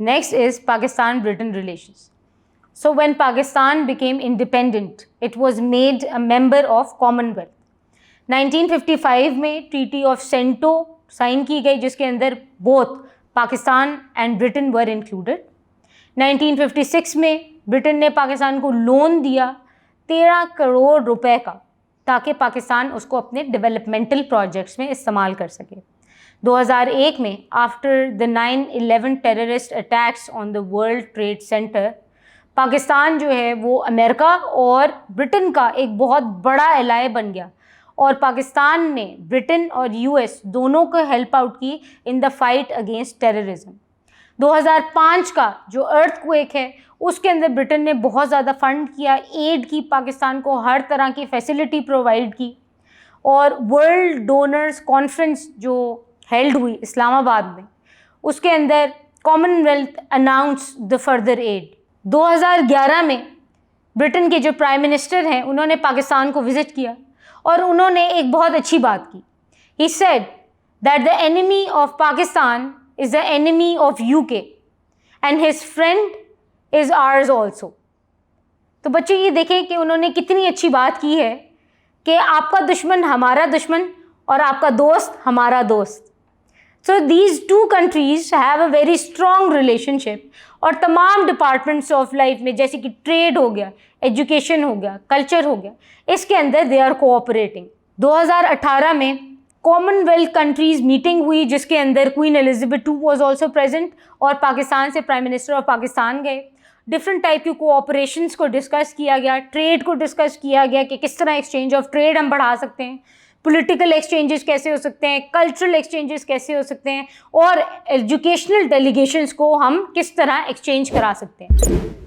Next is Pakistan-Britain relations. So when Pakistan became independent, it was made a member of Commonwealth. 1955 में Treaty of Sento sign की गई, जिसके अंदर both Pakistan and Britain were included. 1956 में Britain ने पाकिस्तान को loan दिया 13 करोड़ रुपए का, ताकि पाकिस्तान उसको अपने डेवलपमेंटल प्रोजेक्ट्स में इस्तेमाल कर सके. 2001 में after the 9/11 terrorist attacks on the world trade centre, Pakistan जो है वो अमेरिका और ब्रिटेन का एक बहुत बड़ा एलाय बन गया, और पाकिस्तान ने ब्रिटेन और यूएस दोनों को हेल्प आउट की in the fight against terrorism. 2005 का जो अर्थक्वेक है उसके अंदर ब्रिटेन ने बहुत ज़्यादा फंड किया, एड की, पाकिस्तान को हर तरह की फैसिलिटी प्रोवाइड की, और वर्ल्ड डोनर्स कॉन्फ्रेंस जो हेल्ड हुई इस्लामाबाद में, उसके अंदर Commonwealth announce the further aid. 2011 में ब्रिटेन के जो प्राइम मिनिस्टर हैं उन्होंने पाकिस्तान को विज़िट किया और उन्होंने एक बहुत अच्छी बात की. He said that the enemy of Pakistan is the enemy of UK and his friend is ours also. तो बच्चों ये देखें कि उन्होंने कितनी अच्छी बात की है कि आपका दुश्मन हमारा दुश्मन और आपका दोस्त हमारा दोस्त. So these two countries have a very strong relationship, और तमाम डिपार्टमेंट्स ऑफ लाइफ में, जैसे कि ट्रेड हो गया, एजुकेशन हो गया, कल्चर हो गया, इसके अंदर दे आर कोऑपरेटिंग. 2018 में कॉमनवेल्थ कंट्रीज़ मीटिंग हुई, जिसके अंदर queen Elizabeth II was also present, और पाकिस्तान से प्राइम मिनिस्टर ऑफ पाकिस्तान गए. डिफरेंट टाइप की कोऑपरेशंस को डिस्कस किया गया, ट्रेड को डिस्कस किया गया कि किस तरह एक्सचेंज ऑफ ट्रेड हम बढ़ा सकते हैं, पॉलिटिकल एक्सचेंजेस कैसे हो सकते हैं, कल्चरल एक्सचेंजेस कैसे हो सकते हैं, और एजुकेशनल डेलीगेशंस को हम किस तरह एक्सचेंज करा सकते हैं.